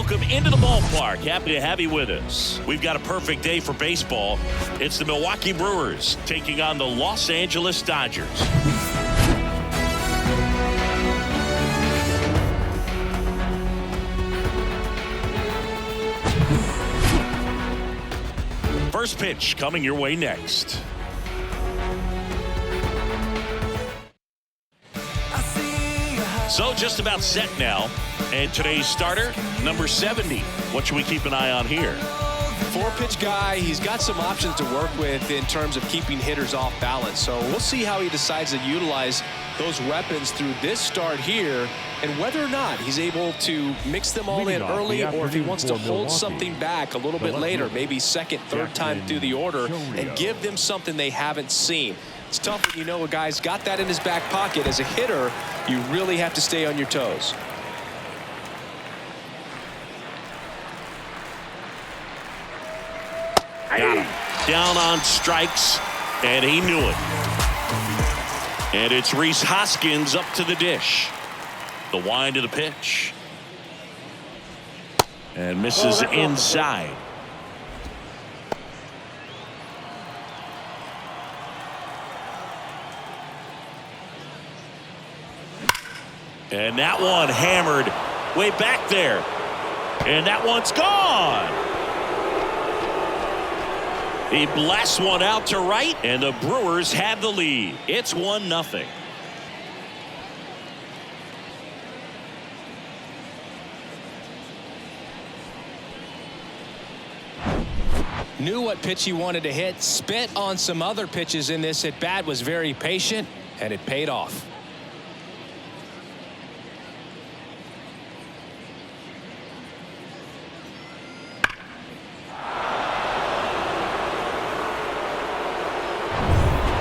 welcome into the ballpark. Happy to have you with us. We've got a perfect day for baseball. It's the Milwaukee Brewers taking on the Los Angeles Dodgers. First pitch coming your way next. So just about set now. And today's starter, number 70. What should we keep an eye on here? Four-pitch guy. He's got some options to work with in terms of keeping hitters off balance. So we'll see how he decides to utilize those weapons through this start here, and whether or not he's able to mix them all in early, or if he wants to hold something back a little bit later, maybe second, third time through the order, and give them something they haven't seen. It's tough when you know a guy's got that in his back pocket. As a hitter, you really have to stay on your toes. Got him. Down on strikes, and he knew it. And it's Rhys Hoskins up to the dish. The wind of the pitch. And misses inside. And that one hammered way back there. And that one's gone. He blasts one out to right, and the Brewers have the lead. It's 1-0. Knew what pitch he wanted to hit, spit on some other pitches in this at bat, was very patient, and it paid off.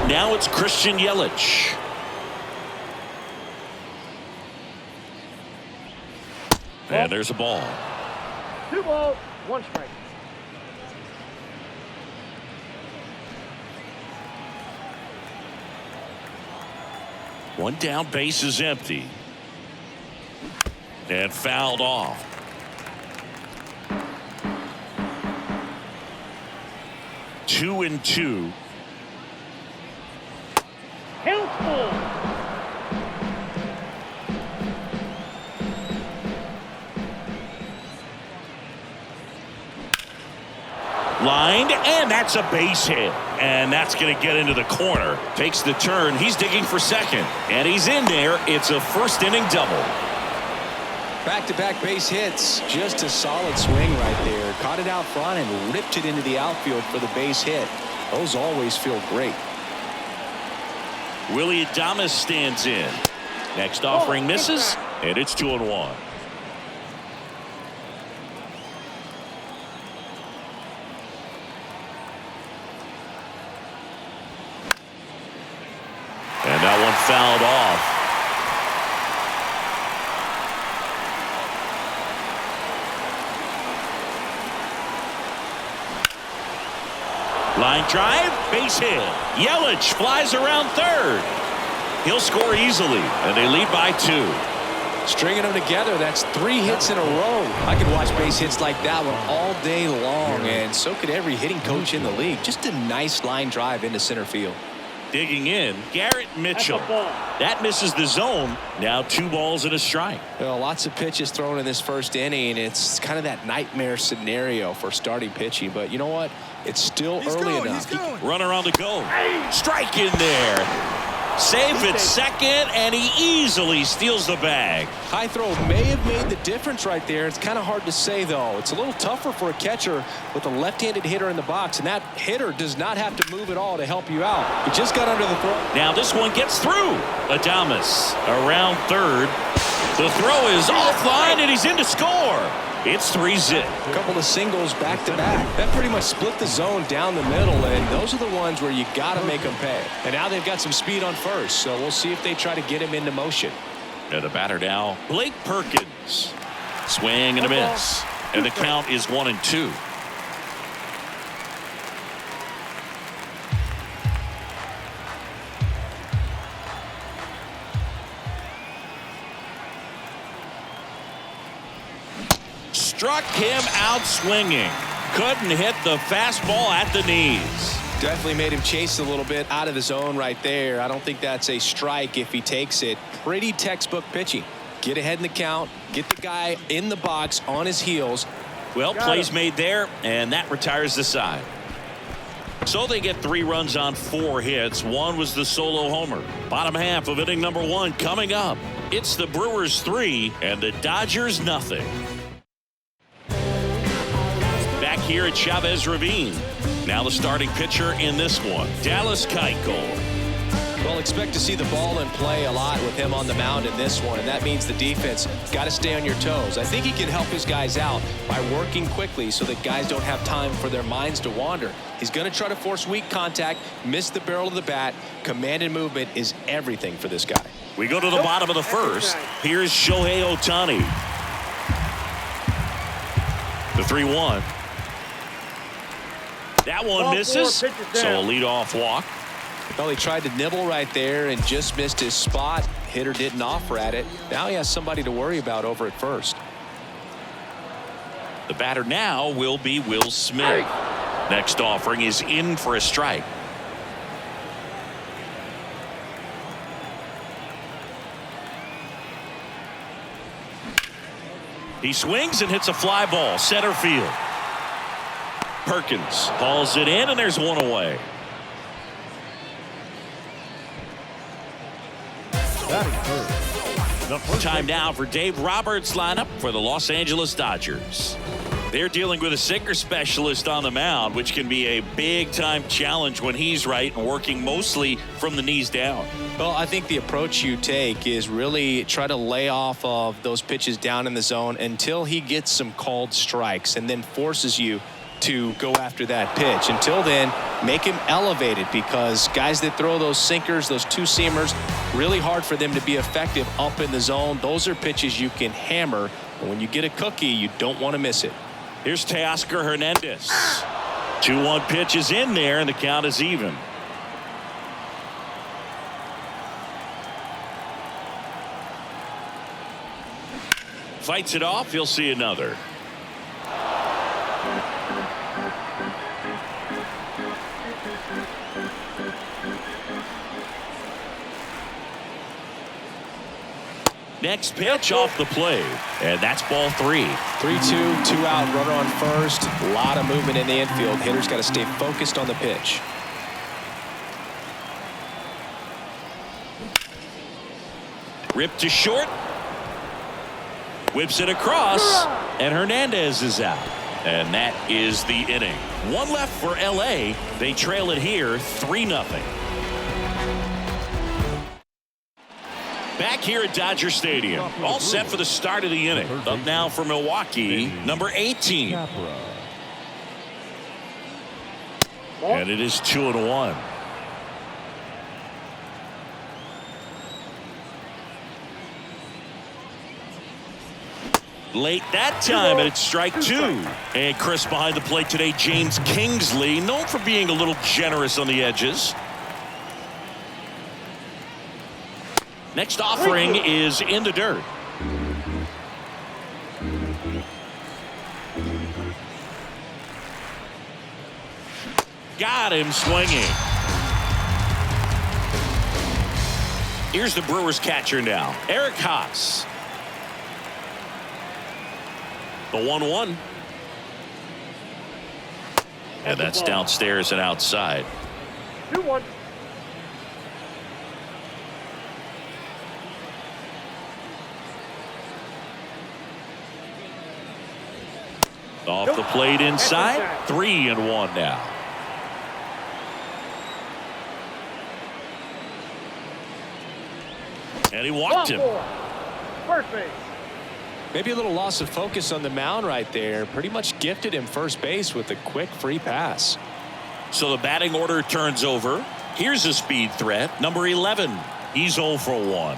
Now it's Christian Yelich. And there's a ball. 2 balls, 1 strike. One down, base is empty. And fouled off. Two and two. Lined, and that's a base hit. And that's going to get into the corner. Takes the turn. He's digging for second. And he's in there. It's a first-inning double. Back-to-back base hits. Just a solid swing right there. Caught it out front and ripped it into the outfield for the base hit. Those always feel great. Willie Adames stands in. Next offering misses, and it's 2-1. And that one fouled off. Line drive, base hit. Yelich flies around third. He'll score easily, and they lead by 2. Stringing them together, that's 3 hits in a row. I could watch base hits like that one all day long, and so could every hitting coach in the league. Just a nice line drive into center field. Digging in, Garrett Mitchell. That misses the zone. Now 2 balls and a strike. Well, lots of pitches thrown in this first inning. It's kind of that nightmare scenario for starting pitching, but you know what? It's still early enough. Runner on the go. Strike in there. Safe at second, and he easily steals the bag. High throw may have made the difference right there. It's kind of hard to say, though. It's a little tougher for a catcher with a left-handed hitter in the box, and that hitter does not have to move at all to help you out. He just got under the throw. Now this one gets through. Adames around third. The throw is offline, and he's in to score. It's 3-zip. A couple of singles back-to-back. That pretty much split the zone down the middle, and those are the ones where you got to make them pay. And now they've got some speed on first, so we'll see if they try to get him into motion. And the batter now, Blake Perkins. Swing and a miss. And the count is 1-2. struck him out swinging. Couldn't hit the fastball at the knees. Definitely made him chase a little bit out of the zone right there. I don't think that's a strike if he takes it. Pretty textbook pitching. Get ahead in the count, get the guy in the box on his heels. Well, plays made there, and that retires the side. So they get 3 runs on 4 hits. One was the solo homer. Bottom half of inning number 1 coming up. It's the Brewers 3 and the Dodgers nothing. Back here at Chavez Ravine. Now the starting pitcher in this one, Dallas Keuchel. Well, expect to see the ball in play a lot with him on the mound in this one, and that means the defense got to stay on your toes. I think he can help his guys out by working quickly so that guys don't have time for their minds to wander. He's going to try to force weak contact, miss the barrel of the bat. Command and movement is everything for this guy. We go to the bottom of the first. Here's Shohei Ohtani. The 3-1. That one misses, so a leadoff walk. Well, he tried to nibble right there and just missed his spot. Hitter didn't offer at it. Now he has somebody to worry about over at first. The batter now will be Will Smith. Next offering is in for a strike. He swings and hits a fly ball center field. Perkins hauls it in, and there's one away. Time now for Dave Roberts' lineup for the Los Angeles Dodgers. They're dealing with a sinker specialist on the mound, which can be a big-time challenge when he's right and working mostly from the knees down. Well, I think the approach you take is really try to lay off of those pitches down in the zone until he gets some called strikes and then forces you to go after that pitch. Until then, make him elevated, because guys that throw those sinkers, those two-seamers, really hard for them to be effective up in the zone. Those are pitches you can hammer, and when you get a cookie, you don't want to miss it. Here's Teoscar Hernandez. 2-1 pitch is in there, and the count is even. Fights it off. He'll see another. Next pitch off the plate, and that's ball 3. 3-2, 2 out, runner on first. A lot of movement in the infield. Hitter's got to stay focused on the pitch. Ripped to short. Whips it across, and Hernandez is out. And that is the inning. One left for LA. They trail it here 3-0. Back here at Dodger Stadium, all set for the start of the inning. Up now for Milwaukee, number 18. And it is 2-1. Late that time, and it's strike 2. And Chris behind the plate today, James Kingsley, known for being a little generous on the edges. Next offering is in the dirt. Got him swinging. Here's the Brewers catcher now, Eric Haas. The 1-1. And that's downstairs and outside. 2-1. Off the plate inside. 3-1 now. And he walked him. First base. Maybe a little loss of focus on the mound right there. Pretty much gifted him first base with a quick free pass. So the batting order turns over. Here's a speed threat, number 11. He's 0 for 1.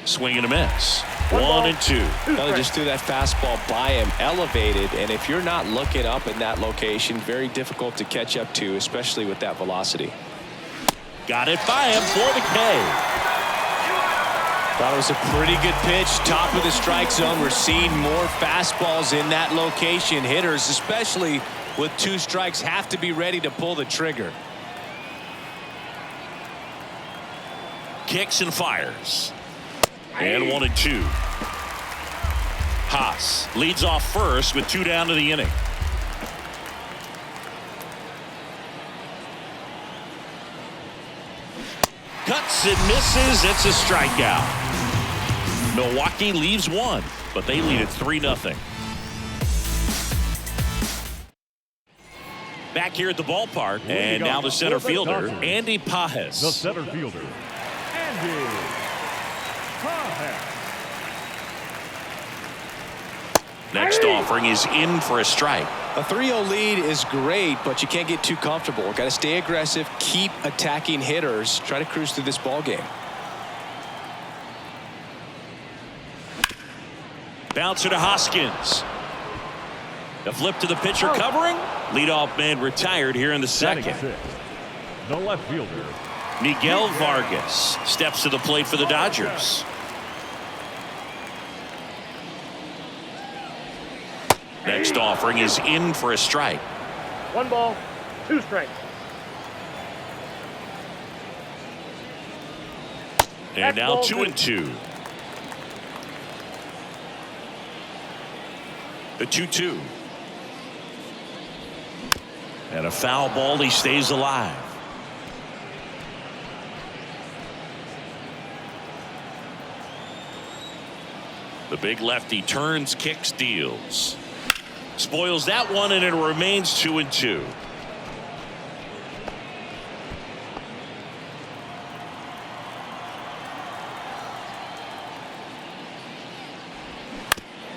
Swing and a miss. 1-2. Well, he just threw that fastball by him, elevated, and if you're not looking up in that location, very difficult to catch up to, especially with that velocity. Got it by him for the K. Thought it was a pretty good pitch. Top of the strike zone. We're seeing more fastballs in that location. Hitters, especially with 2 strikes, have to be ready to pull the trigger. Kicks and fires. And 1-2. Haas leads off first with 2 down to the inning. Cuts and misses. It's a strikeout. Milwaukee leaves 1, but they lead it 3-0. Back here at the ballpark, and now the center fielder, Andy Pajes. The center fielder, Andy Pajes. Next offering is in for a strike. A 3-0 lead is great, but you can't get too comfortable. Got to stay aggressive, keep attacking hitters, try to cruise through this ball game. Bouncer to Hoskins. The flip to the pitcher covering. Leadoff man retired here in the second. The left fielder, Miguel Vargas steps to the plate for the Dodgers. Next offering is in for a strike. 1 ball, 2 strikes. And now 2-2. The 2-2. And a foul ball. He stays alive. The big lefty turns, kicks, deals. Spoils that one, and it remains 2-2.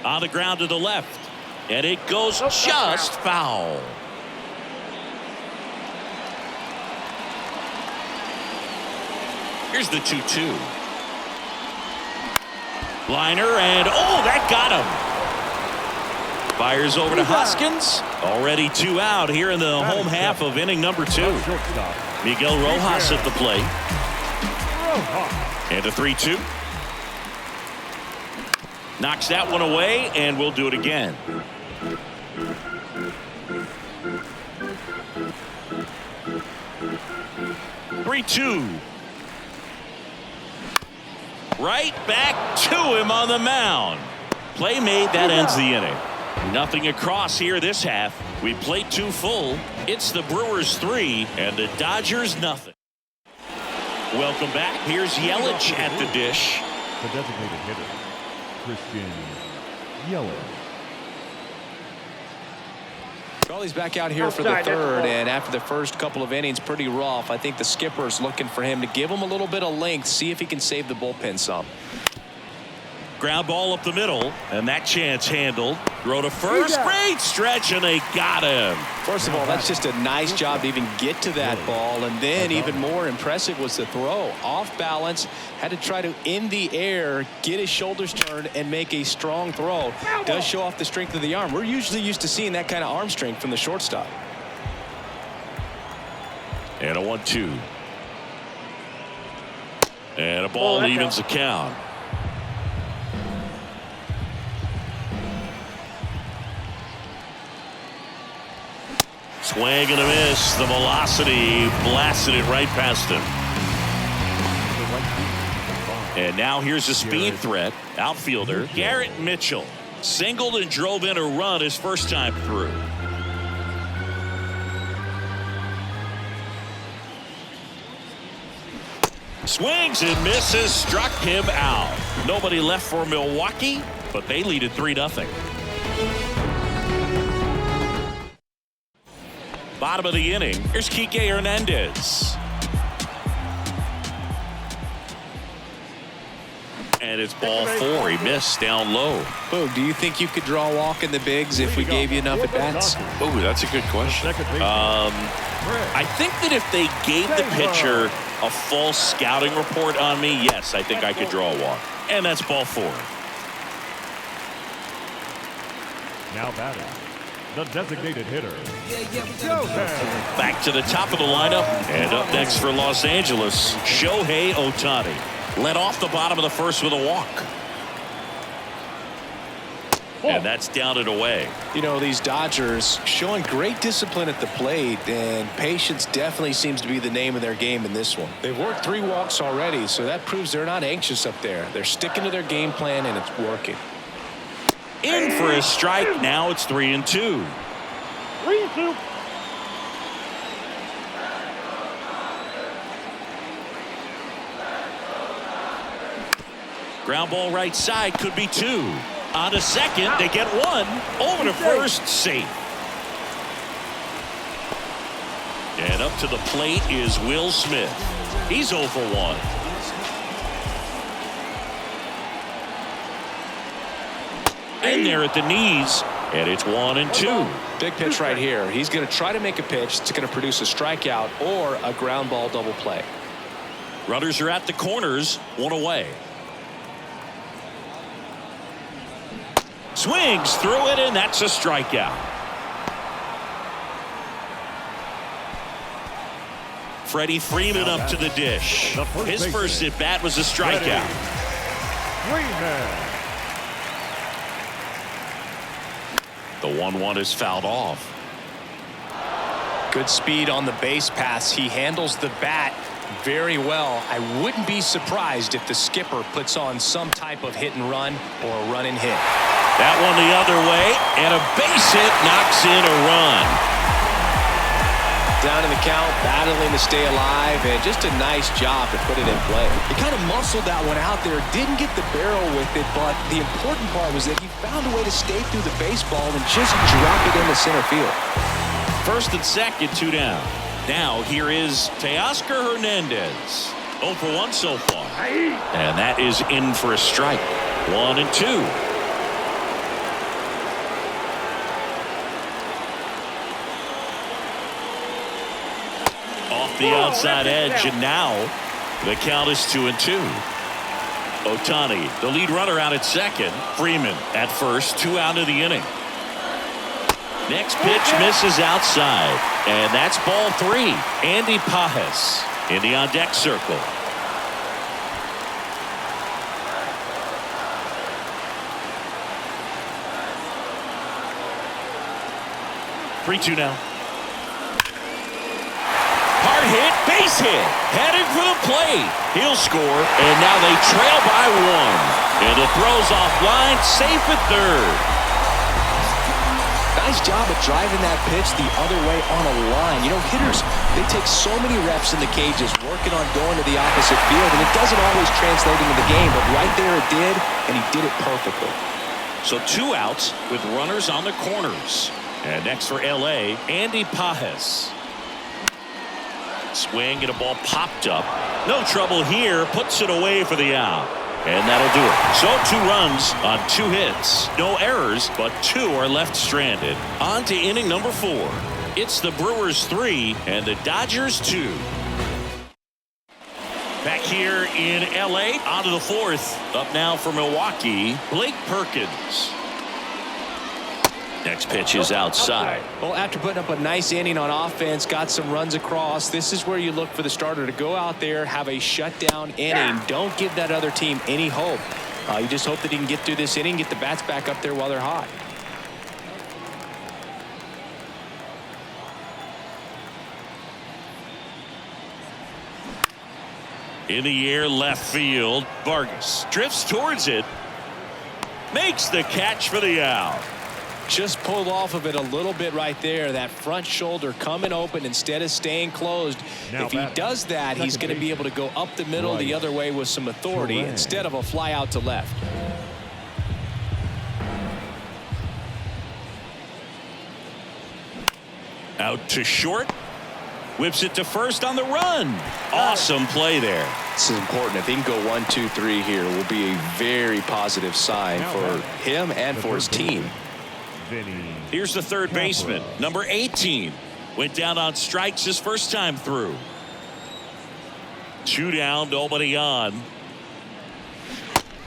On the ground to the left, and it goes just foul. Here's the 2-2. Liner, and oh, that got him. Fires over to Hoskins. Already 2 out here in the home half of inning number 2. Miguel Rojas at the plate. And a 3-2. Knocks that one away, and we'll do it again. Three-two. Right back to him on the mound. Play made. That ends the inning. Nothing across here this half. We played 2 full. It's the Brewers 3 and the Dodgers nothing. Welcome back. Here's Yelich at the dish. The designated hitter, Christian Yelich. Crawley's back out here for the 3rd, and after the first couple of innings, pretty rough. I think the skipper's looking for him to give him a little bit of length, see if he can save the bullpen some. Ground ball up the middle, and that chance handled. Throw to first, great stretch, and they got him. First of all, that's just a nice job to even get to that ball, and then even more impressive was the throw. Off balance, had to try to, in the air, get his shoulders turned and make a strong throw. Does show off the strength of the arm. We're usually used to seeing that kind of arm strength from the shortstop. And a 1-2. And a ball evens the count. Swing and a miss. The velocity blasted it right past him. And now here's a speed threat. Outfielder Garrett Mitchell singled and drove in a run his first time through. Swings and misses, struck him out. Nobody left for Milwaukee, but they lead it 3-0. Bottom of the inning. Here's Kike Hernandez. And it's ball 4. He missed down low. Boog, do you think you could draw a walk in the bigs if we gave you enough at bats? Oh, that's a good question. I think that if they gave the pitcher a false scouting report on me, yes, I think I could draw a walk. And that's ball 4. Now batting, the designated hitter. Back to the top of the lineup, and up next for Los Angeles, Shohei Ohtani. Led off the bottom of the first with a walk. And that's down and away. You know, these Dodgers showing great discipline at the plate, and patience definitely seems to be the name of their game in this one. They've worked 3 walks already, so that proves they're not anxious up there. They're sticking to their game plan, and it's working. In for a strike. Now it's 3-2. 3-2. Ground ball right side, could be 2. On to second, they get 1. Over to first, safe. And up to the plate is Will Smith. He's 0 for 1. In there at the knees, and it's 1-2. Big pitch right here. He's going to try to make a pitch that's going to produce a strikeout or a ground ball double play. Runners are at the corners, 1 away. Swings through it, and that's a strikeout. Freddie Freeman up to the dish. His first at bat was a strikeout. Freeman. The 1-1 is fouled off. Good speed on the base pass. He handles the bat very well. I wouldn't be surprised if the skipper puts on some type of hit and run or a run and hit. That one the other way, and a base hit knocks in a run. Down in the count, battling to stay alive, and just a nice job to put it in play. He kind of muscled that one out there, didn't get the barrel with it, but the important part was that he found a way to stay through the baseball and just drop it into center field. First and second, 2 down. Now here is Teoscar Hernandez. 0 for 1 so far. And that is in for a strike. 1-2. Off the outside edge, and now the count is 2-2. Ohtani, the lead runner, out at second. Freeman at first, 2 out of the inning. Next pitch misses outside, and that's ball 3. Andy Pajes in the on-deck circle. Three, 2 now. Hard hit, base hit, headed for the plate. He'll score, and now they trail by 1. And the throw's offline, safe at third. Nice job of driving that pitch the other way on a line. You know, hitters, they take so many reps in the cages working on going to the opposite field, and it doesn't always translate into the game, but right there it did, and he did it perfectly. So 2 outs with runners on the corners. And next for L.A., Andy Pajes. Swing, and a ball popped up. No trouble here, puts it away for the out. And that'll do it. So 2 runs on 2 hits. No errors, but 2 are left stranded. On to inning number 4. It's the Brewers 3 and the Dodgers 2. Back here in L.A., on to the 4th. Up now for Milwaukee, Blake Perkins. Next pitch is outside. Well, after putting up a nice inning on offense, got some runs across, this is where you look for the starter to go out there, have a shutdown inning. Don't give that other team any hope. You just hope that he can get through this inning, get the bats back up there while they're hot. In the air, left field. Vargas drifts towards it. Makes the catch for the out. Just pulled off of it a little bit right there. That front shoulder coming open instead of staying closed. If he does that, he's going to be able to go up the middle the other way with some authority instead of a fly out to left. Out to short. Whips it to first on the run. Awesome play there. This is important. If he can go 1, 2, 3 here, will be a very positive sign for him and for his team. Here's the third baseman, number 18. Went down on strikes his first time through. 2 down, nobody on.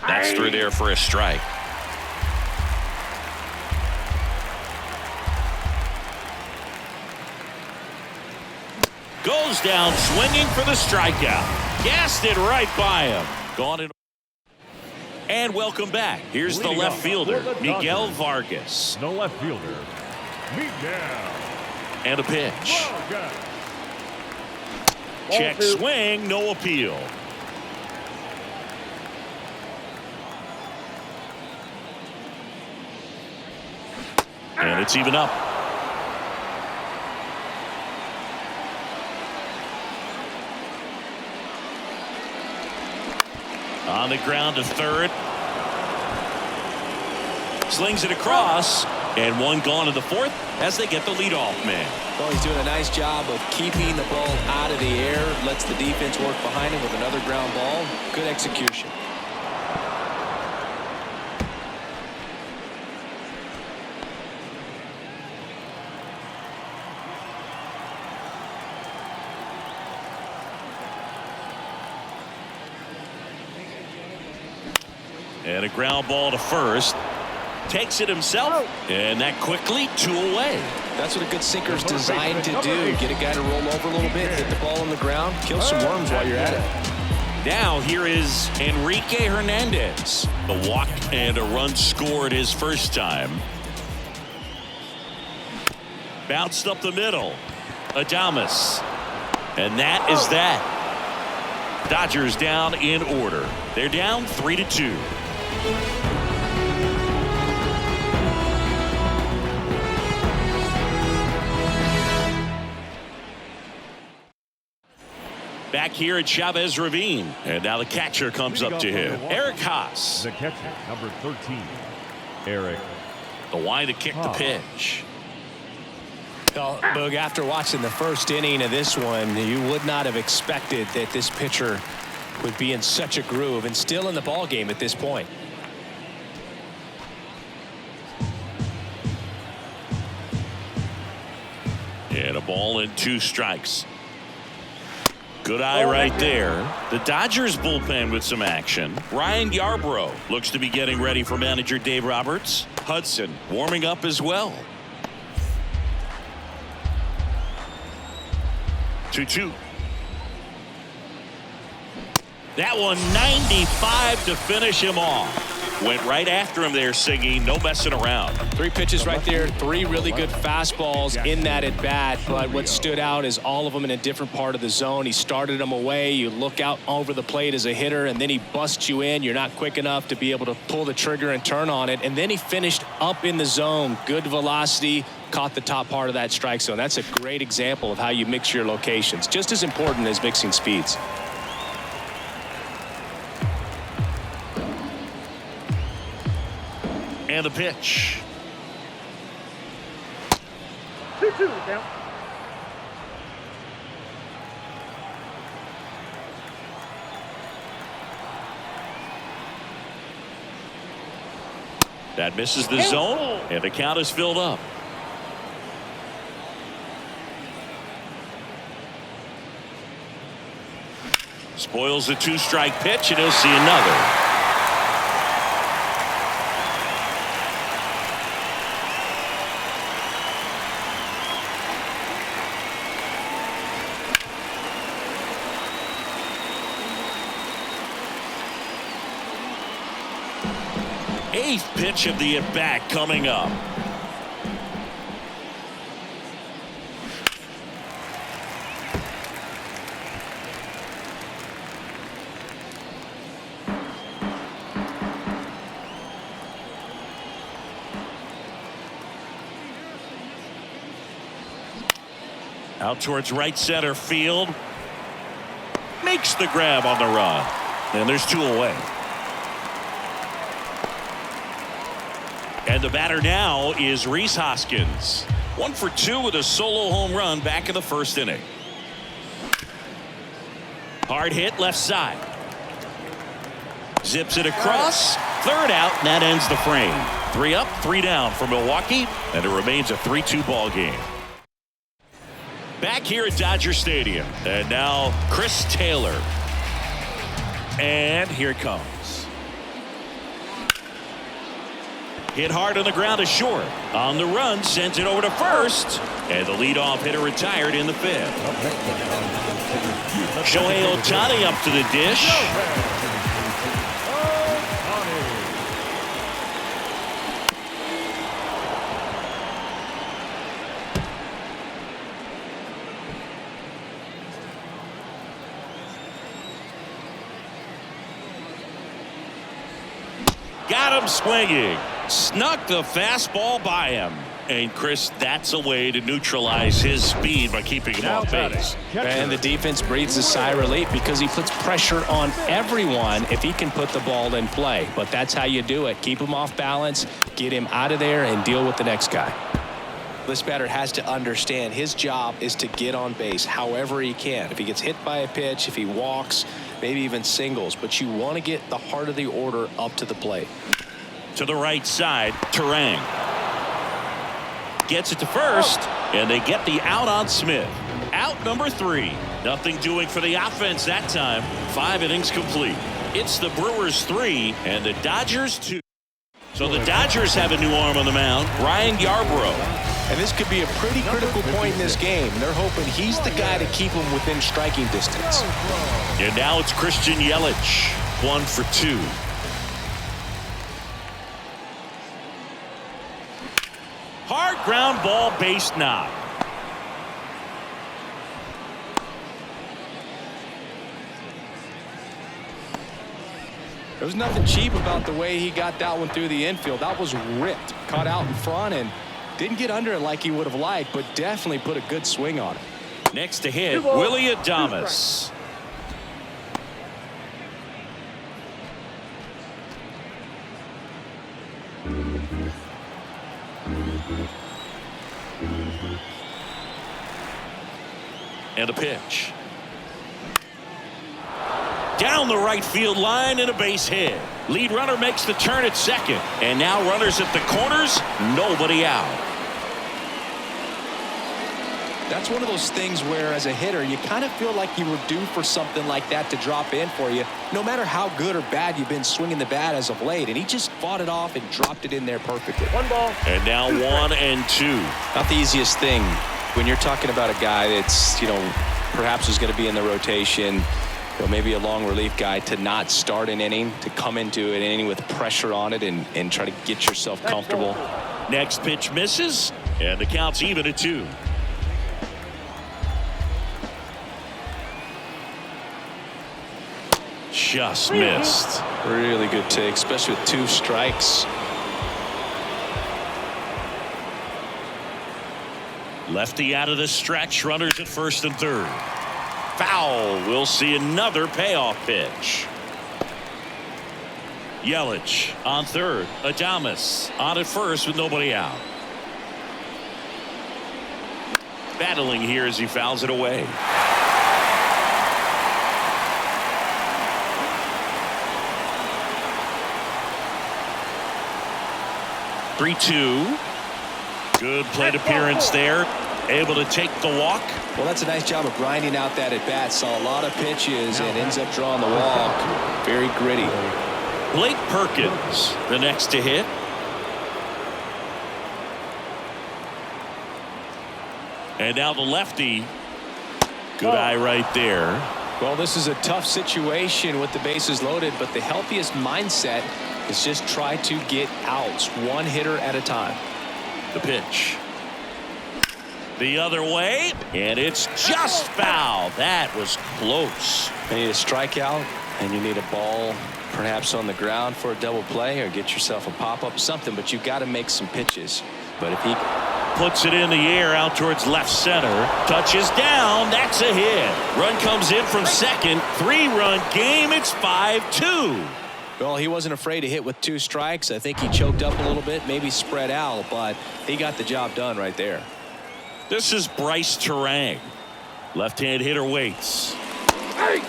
That's through there for a strike. Goes down swinging for the strikeout. Gassed it right by him. Gone in. And welcome back. Here's the left fielder, Miguel Vargas. The left fielder, Miguel. And a pitch. Vargas. Check swing, no appeal. And it's even up. On the ground to third. Slings it across. And one gone in the fourth as they get the leadoff man. Well, he's doing a nice job of keeping the ball out of the air. Lets the defense work behind him with another ground ball. Good execution. And a ground ball to first. Takes it himself, and that quickly 2 away. That's what a good sinker's designed to do. Get a guy to roll over a little bit, hit the ball on the ground, kill some worms while you're at it. Now here is Enrique Hernandez. The walk and a run scored his first time. Bounced up the middle. Adames. And that is that. Dodgers down in order. They're down 3-2. Back here at Chavez Ravine. And now the catcher comes up to him. Eric Haas. The catcher, number 13, Eric. The wind to kick the pitch. Well, Boog, after watching the first inning of this one, you would not have expected that this pitcher would be in such a groove and still in the ball game at this point. And a ball and 2 strikes. Good eye right there. The Dodgers bullpen with some action. Ryan Yarbrough looks to be getting ready for manager Dave Roberts. Hudson warming up as well. 2-2. That one 95 to finish him off. Went right after him there, Siggy. No messing around. 3 pitches right there. 3 really good fastballs in that at bat. But what stood out is all of them in a different part of the zone. He started them away. You look out over the plate as a hitter, and then he busts you in. You're not quick enough to be able to pull the trigger and turn on it. And then he finished up in the zone. Good velocity. Caught the top part of that strike zone. That's a great example of how you mix your locations. Just as important as mixing speeds. And the pitch. 2-2 count. That misses the zone, and the count is filled up. Spoils the 2-strike pitch, and he'll see another. Eighth pitch of the at-bat coming up. Out towards right center field. Makes the grab on the run. And there's 2 away. And the batter now is Rhys Hoskins. 1 for 2 with a solo home run back in the first inning. Hard hit left side. Zips it across. Third out, and that ends the frame. 3 up, 3 down for Milwaukee, and it remains a 3-2 ball game. Back here at Dodger Stadium, and now Chris Taylor. And here it comes. Hit hard on the ground to short. On the run, sends it over to first. And the leadoff hitter retired in the 5th. Shohei Ohtani up to the dish. Got him swinging. Snuck the fastball by him. And Chris, that's a way to neutralize his speed by keeping him off base. And the defense breathes a sigh of relief because he puts pressure on everyone if he can put the ball in play. But that's how you do it. Keep him off balance, get him out of there, and deal with the next guy. This batter has to understand his job is to get on base however he can. If he gets hit by a pitch, if he walks, maybe even singles. But you want to get the heart of the order up to the plate. To the right side, Terang gets it to first, and they get the out on Smith. Out number 3. Nothing doing for the offense that time. 5 innings complete. It's the Brewers 3 and the Dodgers 2. So the Dodgers have a new arm on the mound, Ryan Yarbrough. And this could be a pretty critical point in this game. They're hoping he's the guy to keep them within striking distance. And now it's Christian Yelich, 1 for 2. Hard ground ball, base knock. There was nothing cheap about the way he got that one through the infield. That was ripped, caught out in front, and didn't get under it like he would have liked, but definitely put a good swing on it. Next to hit, Willie Adames. And a pitch. Down the right field line and a base hit. Lead runner makes the turn at second. And now runners at the corners, nobody out. That's one of those things where as a hitter you kind of feel like you were due for something like that to drop in for you, no matter how good or bad you've been swinging the bat as of late. And he just fought it off and dropped it in there perfectly. 1 ball. And now 1 and 2. Not the easiest thing when you're talking about a guy that's, perhaps is going to be in the rotation, maybe a long relief guy, to not start an inning, to come into an inning with pressure on it and try to get yourself comfortable. Next pitch misses, and the count's even at 2. Just missed. Really good take, especially with 2 strikes. Lefty out of the stretch, runners at first and third. Foul. We'll see another payoff pitch. Yelich on third. Adames on at first with nobody out. Battling here as he fouls it away. (3-2). Good plate appearance there. Able to take the walk. Well, that's a nice job of grinding out that at bat. Saw a lot of pitches and ends up drawing the walk. Very gritty. Blake Perkins, the next to hit. And now the lefty. Good eye right there. Well, this is a tough situation with the bases loaded, but the healthiest mindset is just try to get outs, 1 hitter at a time. The pitch. The other way, and it's just foul. That was close. You need a strikeout, and you need a ball perhaps on the ground for a double play, or get yourself a pop-up, something, but you've got to make some pitches. But if he puts it in the air out towards left center, touches down, that's a hit. Run comes in from second. 3-run game. It's 5-2. Well, he wasn't afraid to hit with 2 strikes. I think he choked up a little bit, maybe spread out, but he got the job done right there. This is Bryce Terang. Left-hand hitter waits. Hey!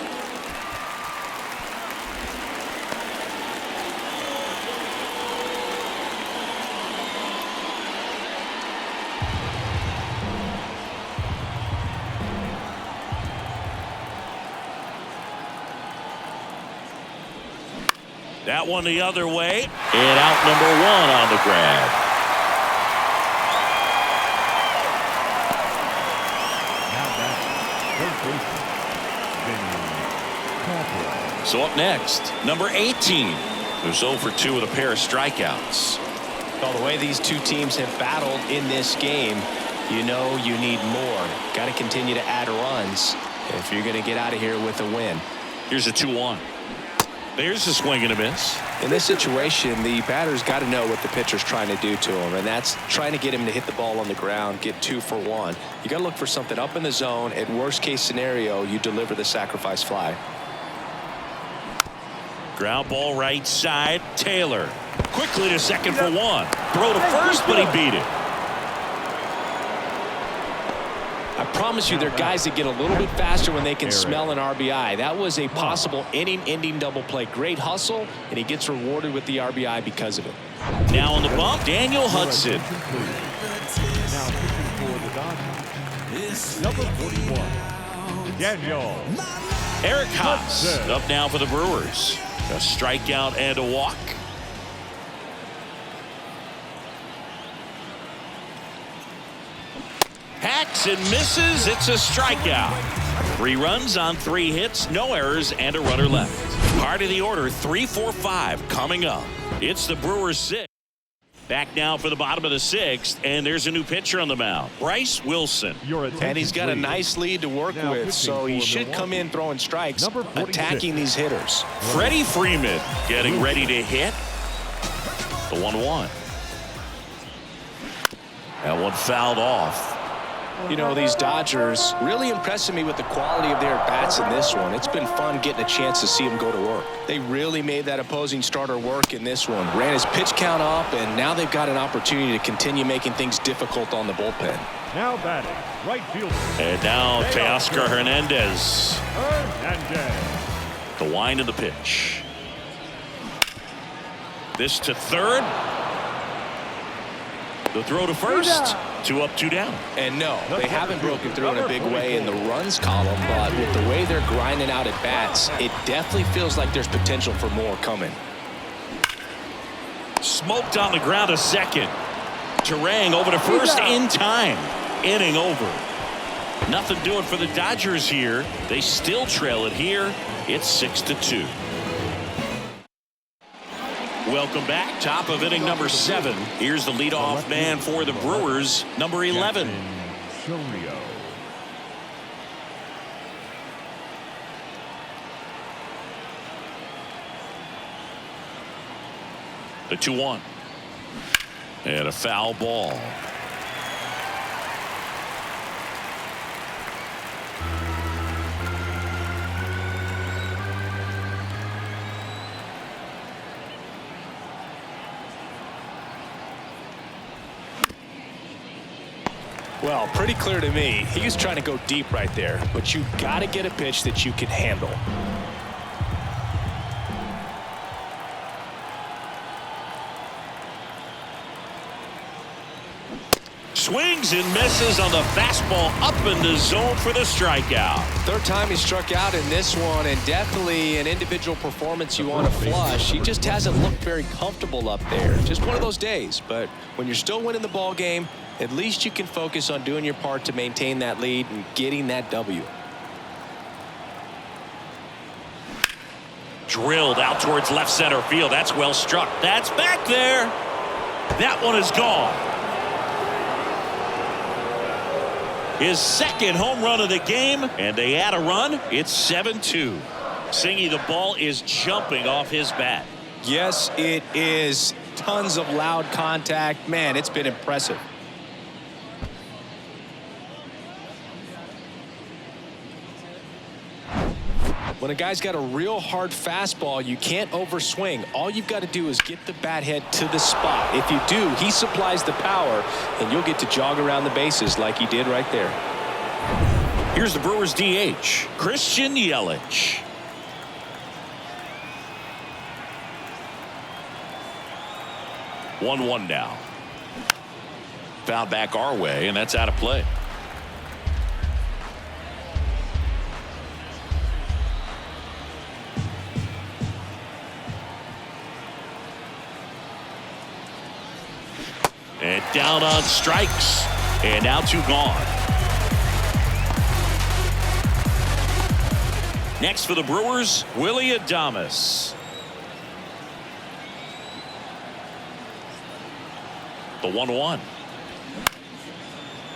That one the other way, and out number 1 on the grab. So up next, number 18, who's 0 for 2 with a pair of strikeouts. Well, the way these 2 teams have battled in this game, you know you need more. Got to continue to add runs if you're going to get out of here with a win. Here's a 2-1. There's a swing and a miss. In this situation, the batter's got to know what the pitcher's trying to do to him, and that's trying to get him to hit the ball on the ground, get 2 for 1. You got to look for something up in the zone. At worst case scenario, you deliver the sacrifice fly. Ground ball right side. Taylor quickly to second for 1. Throw to first, but he beat it. I promise you, they're guys that get a little bit faster when they can smell an RBI. That was a possible inning-ending double play. Great hustle, and he gets rewarded with the RBI because of it. Now on the bump, Daniel Hudson. Now pitching for the Dodgers, number 41, Daniel. Eric Haas up now for the Brewers. A strikeout and a walk. Hacks and misses. It's a strikeout. 3 runs on 3 hits, no errors, and a runner left. Part of the order, 3, 4, 5 coming up. It's the Brewers 6. Back now for the bottom of the 6th, and there's a new pitcher on the mound, Bryce Wilson. And he's got a nice lead to work with, so he should come in throwing strikes, attacking these hitters. Freddie Freeman getting ready to hit. The 1-1. That one fouled off. You know, these Dodgers really impressing me with the quality of their bats in this one. It's been fun getting a chance to see them go to work. They really made that opposing starter work in this one. Ran his pitch count up, and now they've got an opportunity to continue making things difficult on the bullpen. Now batting, right fielder. And now Teoscar Hernandez. The wind of the pitch. This to third. The throw to first. 2 up, 2 down. And no, they haven't broken through in a big way in the runs column, but with the way they're grinding out at bats, it definitely feels like there's potential for more coming. Smoked on the ground, a second. Turang over to first in time. Inning over. Nothing doing for the Dodgers here. They still trail it here. It's 6-2. Welcome back. Top of inning number 7. Here's the leadoff man for the Brewers, number 11. The 2-1. And a foul ball. Well, pretty clear to me. He was trying to go deep right there, but you got to get a pitch that you can handle. Swings and misses on the fastball up in the zone for the strikeout. Third time he struck out in this one, and definitely an individual performance you want to flush. He just hasn't looked very comfortable up there. Just one of those days. But when you're still winning the ball game, at least you can focus on doing your part to maintain that lead and getting that W. Drilled out towards left center field. That's well struck. That's back there. That one is gone. His second home run of the game, and they add a run. It's 7-2. Singy, the ball is jumping off his bat. Yes, it is. Tons of loud contact. Man, it's been impressive. When a guy's got a real hard fastball, you can't overswing. All you've got to do is get the bat head to the spot. If you do, he supplies the power, and you'll get to jog around the bases like he did right there. Here's the Brewers DH, Christian Yelich. One now. Foul back our way, and that's out of play. And down on strikes. And now 2 gone. Next for the Brewers, Willie Adames. The 1-1.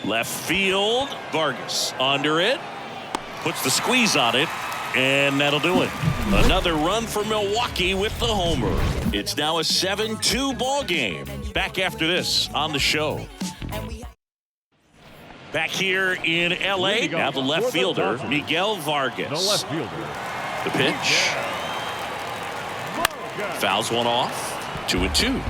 Left field. Vargas under it. Puts the squeeze on it. And that'll do it. Another run for Milwaukee with the homer. It's now a 7-2 ball game. Back after this on the show. Back here in L.A. Now the left fielder, Miguel Vargas. The left fielder. The pitch. Fouls one off. 2-2.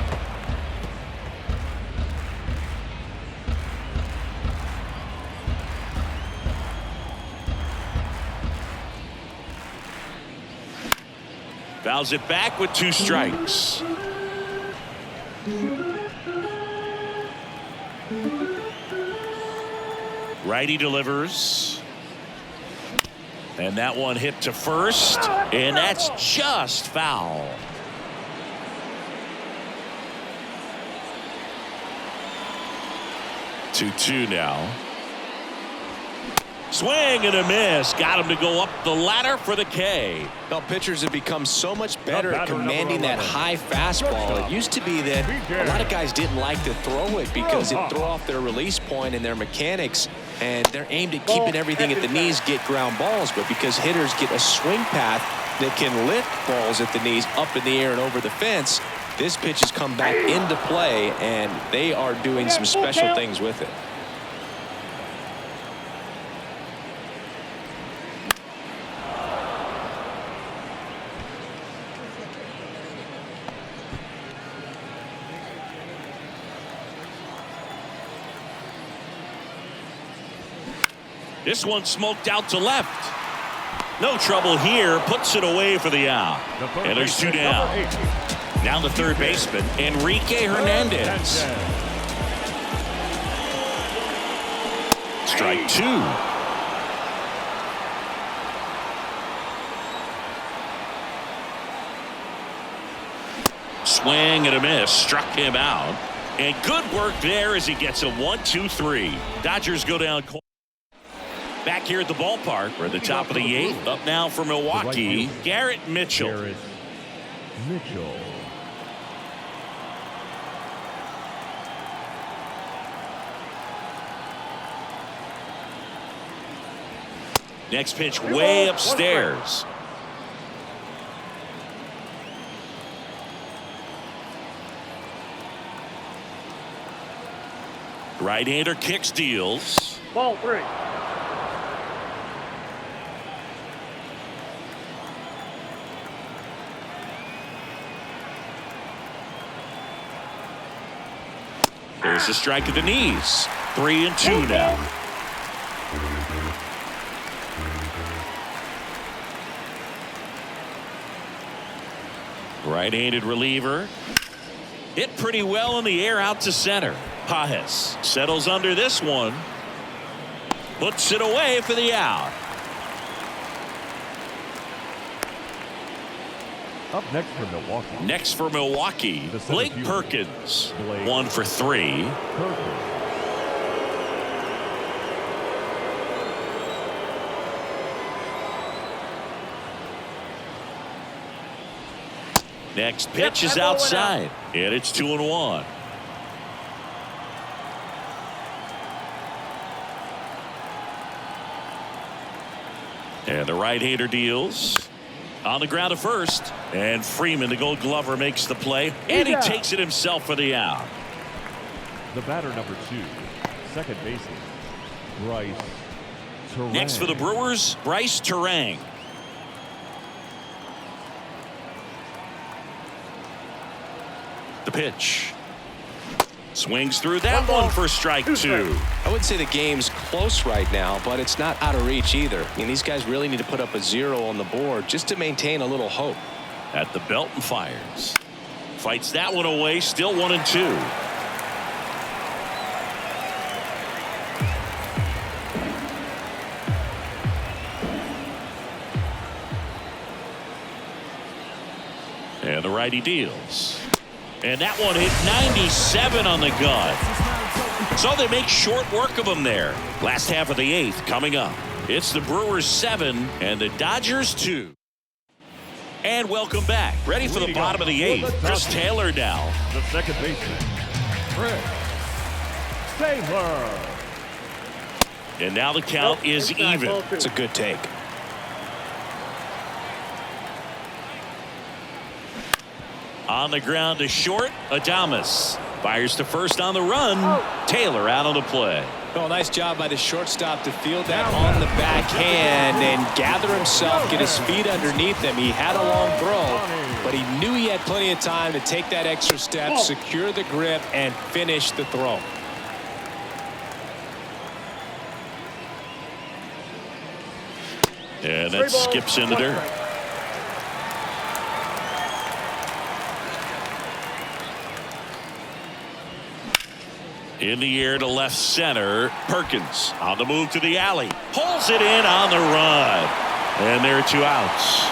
Fouls it back with 2 strikes. Righty delivers. And that one hit to first. And that's just foul. Two now. Swing and a miss. Got him to go up the ladder for the K. Well, pitchers have become so much better at commanding that high fastball. It used to be that a lot of guys didn't like to throw it because it'd throw off their release point and their mechanics, and they're aimed at keeping everything at the knees, get ground balls. But because hitters get a swing path that can lift balls at the knees up in the air and over the fence, this pitch has come back into play, and they are doing some special things with it. This one smoked out to left. No trouble here. Puts it away for the out. And there's 2 down. Now the third baseman, Enrique Hernandez. Strike 2. Swing and a miss. Struck him out. And good work there as he gets a 1-2-3. Dodgers go down. Back here at the ballpark, we're at the top of the 8th. Up now for Milwaukee, Garrett Mitchell. Garrett Mitchell. Next pitch way upstairs. Right-hander kicks, deals. Ball 3. There's a strike at the knees. 3-2 now. Right-handed reliever. Hit pretty well in the air out to center. Pajes settles under this one. Puts it away for the out. Up next for Milwaukee. Next for Milwaukee, Blake Perkins. 1 for 3. Next pitch is outside, and it's 2-1. And the right-hander deals. On the ground to first, and Freeman, the Gold Glover, makes the play, and he takes it himself for the out. The batter number 2, second baseman, Bryce Terang. Next for the Brewers, Bryce Terang. The pitch. Swings through that one for strike 2. I would say the game's close right now, but it's not out of reach either. I mean, these guys really need to put up a 0 on the board just to maintain a little hope. At the belt and fires. Fights that one away, still 1-2. And the righty deals. And that one hit 97 on the gun. So they make short work of them there. Last half of the 8th coming up. It's the Brewers 7 and the Dodgers 2. And welcome back. Ready for the bottom of the 8th. Chris Taylor now. The second baseman, Chris Taylor. And now the count is even. It's a good take. On the ground to short. Adames fires to first on the run. Taylor out on the play. Well, nice job by the shortstop to field that on the backhand and gather himself, get his feet underneath him. He had a long throw, but he knew he had plenty of time to take that extra step, secure the grip, and finish the throw. And that skips in the dirt. In the air to left center. Perkins on the move to the alley. Pulls it in on the run. And there are 2 outs.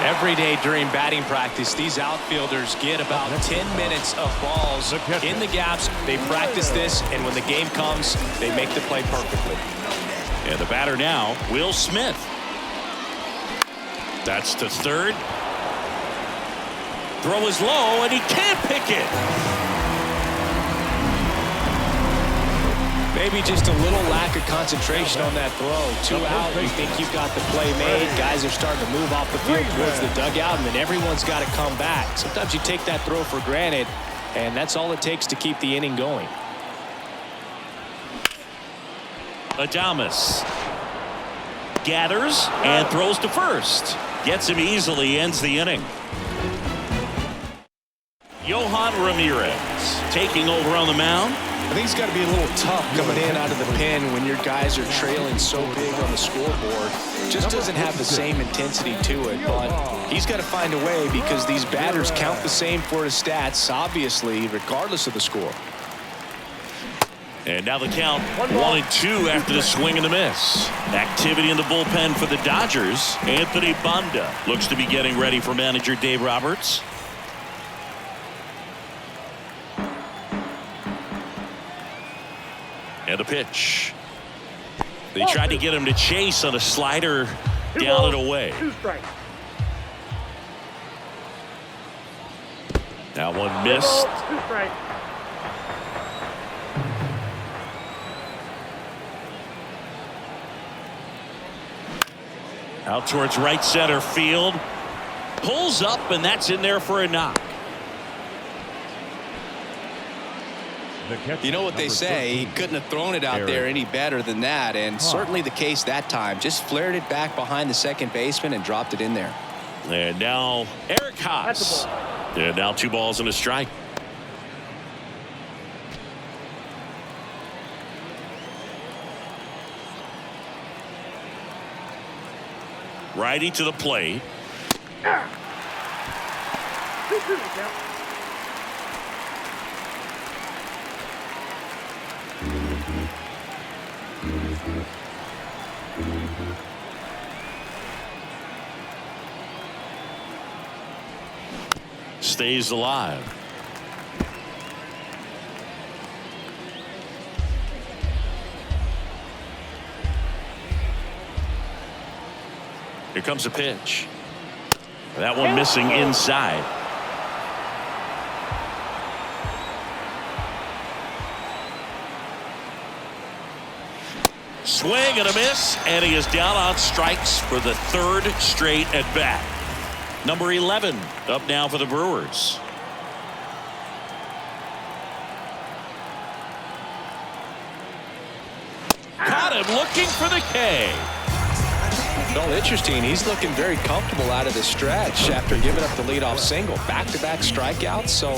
Every day during batting practice, these outfielders get about 10 minutes of balls in the gaps. They practice this, and when the game comes, they make the play perfectly. And the batter now, Will Smith. That's to third. Throw is low, and he can't pick it. Maybe just a little lack of concentration on that throw. 2 out, you think you've got the play made. Guys are starting to move off the field towards the dugout, and then everyone's got to come back. Sometimes you take that throw for granted, and that's all it takes to keep the inning going. Adames gathers and throws to first. Gets him easily, ends the inning. Yohan Ramirez taking over on the mound. I think it's got to be a little tough coming in out of the pen when your guys are trailing so big on the scoreboard. Just doesn't have the same intensity to it, but he's got to find a way because these batters count the same for his stats, obviously, regardless of the score. And now the count 1-2 after the swing and the miss. Activity in the bullpen for the Dodgers. Anthony Banda looks to be getting ready for manager Dave Roberts. And a pitch. They tried to get him to chase on a slider down and away. 2 strikes. Now one missed. 2 strikes. Out towards right center field. Pulls up, and that's in there for a knock. You know what they say, he couldn't have thrown it out there any better than that, and certainly the case that time. Just flared it back behind the second baseman and dropped it in there. And now Eric Haas. And now 2 balls and a strike. Righty to the plate. 2-2 count. Stays alive. Here comes a pitch. That one missing inside. Swing and a miss, and he is down on strikes for the 3rd straight at bat. Number 11 up now for the Brewers. Caught him looking for the K. Well, interesting. He's looking very comfortable out of the stretch after giving up the leadoff single. Back-to-back strikeouts, so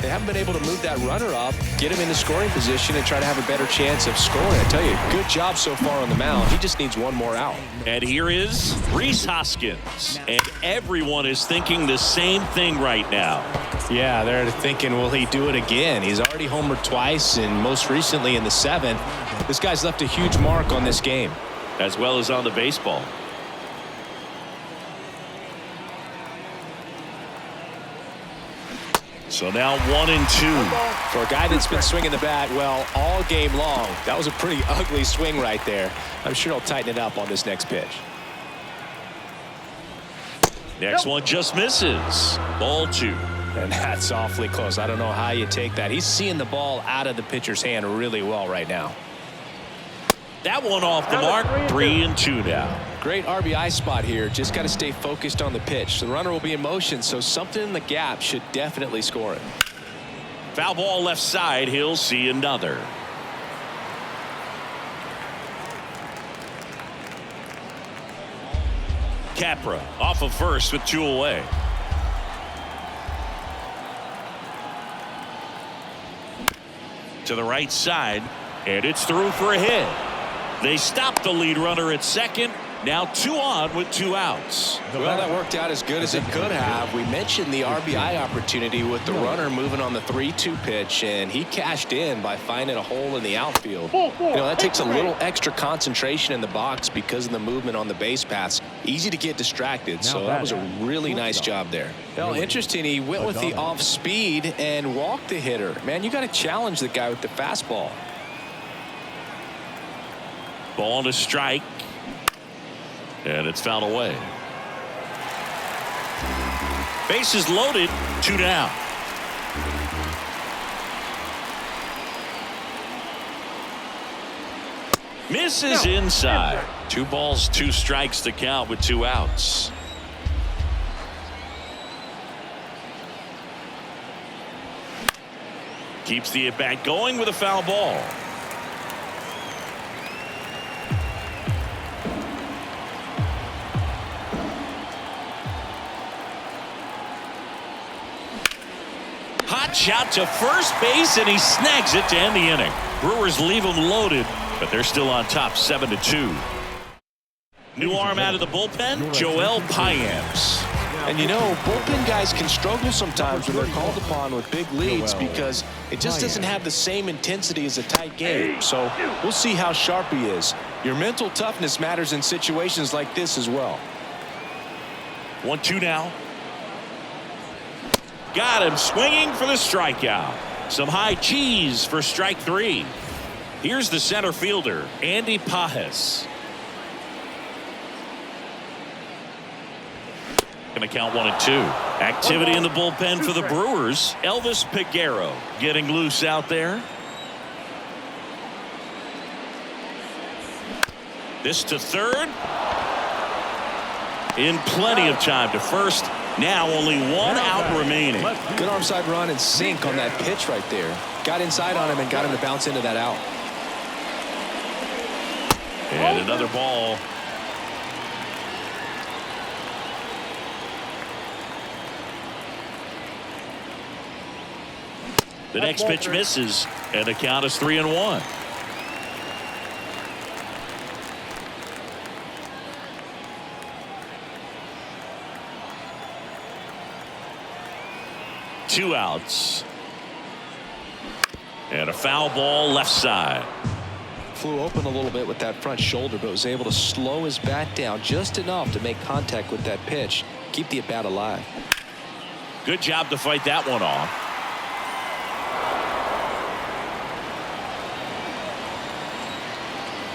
they haven't been able to move that runner up, get him into scoring position, and try to have a better chance of scoring. I tell you, good job so far on the mound. He just needs 1 more out. And here is Rhys Hoskins. And everyone is thinking the same thing right now. Yeah, they're thinking, will he do it again? He's already homered twice, and most recently in the 7th. This guy's left a huge mark on this game. As well as on the baseball. So now 1-2. For a guy that's been swinging the bat, well, all game long, that was a pretty ugly swing right there. I'm sure he'll tighten it up on this next pitch. Next one just misses. Ball 2. And that's awfully close. I don't know how you take that. He's seeing the ball out of the pitcher's hand really well right now. That one off the mark. 3-2 now. Great RBI spot here. Just got to stay focused on the pitch. The runner will be in motion, so something in the gap should definitely score it. Foul ball left side. He'll see another. Capra off of first with 2 away. To the right side, and it's through for a hit. They stopped the lead runner at second. Now 2 on with 2 outs. Well, that worked out as good as it could have. We mentioned the RBI opportunity with the runner moving on the 3-2 pitch, and he cashed in by finding a hole in the outfield. You know, that takes a little extra concentration in the box because of the movement on the base paths. Easy to get distracted, so that was a really nice job there. Well, interesting, he went with the off speed and walked the hitter. Man, you got to challenge the guy with the fastball. Ball to strike. And it's fouled away. Bases loaded, 2 down. Misses inside. 2 balls, 2 strikes to count with 2 outs. Keeps the at-bat going with a foul ball. Hot shot to first base, and he snags it to end the inning. Brewers leave them loaded, but they're still on top 7-2. New arm out of the bullpen, Joel Payamps. And you know, bullpen guys can struggle sometimes when they're called upon with big leads because it just doesn't have the same intensity as a tight game. So we'll see how sharp he is. Your mental toughness matters in situations like this as well. 1-2 now. Got him swinging for the strikeout. Some high cheese for strike 3. Here's the center fielder, Andy Pajes. Going to count 1-2. Activity in the bullpen for the Brewers. Elvis Peguero getting loose out there. This to third. In plenty of time to first. Now only 1 out remaining. Good arm side run and sink on that pitch right there. Got inside on him and got him to bounce into that out. And another ball. The next pitch misses, and the count is 3-1. Two outs. And a foul ball left side. Flew open a little bit with that front shoulder, but was able to slow his bat down just enough to make contact with that pitch. Keep the at-bat alive. Good job to fight that one off.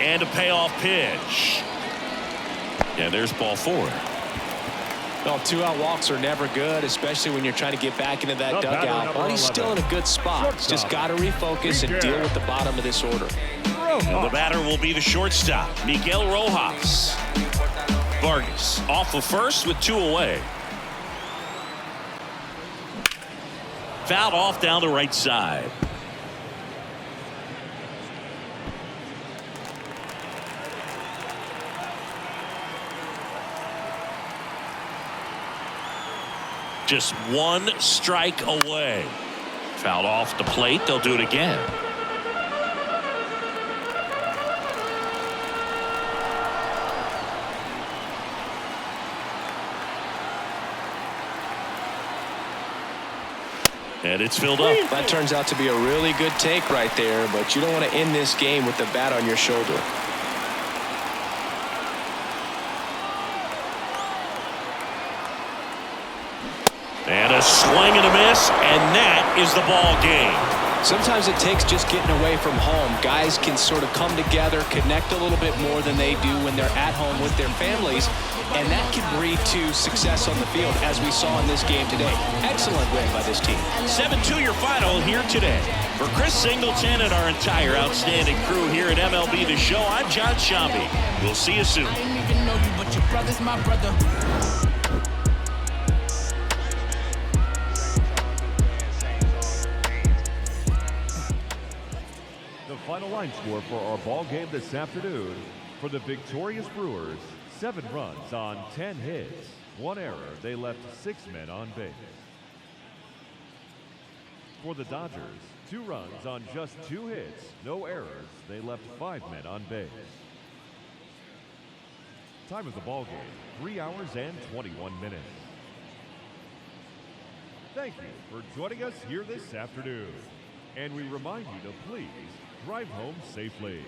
And a payoff pitch. And there's ball 4. Well, 2-out walks are never good, especially when you're trying to get back into that dugout. But he's still in a good spot. He's just got to refocus and deal with the bottom of this order. Well, the batter will be the shortstop, Miguel Rojas. Vargas off of first with 2 away. Fouled off down the right side. Just 1 strike away. Fouled off the plate. They'll do it again. And it's filled up. That turns out to be a really good take right there, but you don't want to end this game with the bat on your shoulder. And a swing and a miss, and that is the ball game. Sometimes it takes just getting away from home. Guys can sort of come together, connect a little bit more than they do when they're at home with their families, and that can breed to success on the field, as we saw in this game today. Excellent win by this team. 7-2 your final here today. For Chris Singleton and our entire outstanding crew here at MLB The Show, I'm John Shambi. We'll see you soon. brother's my brother. The final line score for our ball game this afternoon: for the victorious Brewers, 7 runs on 10 hits, 1 error. They left 6 men on base. For the Dodgers, 2 runs on just 2 hits, no errors. They left 5 men on base. Time of the ball game, 3 hours and 21 minutes. Thank you for joining us here this afternoon. And we remind you to please drive home safely.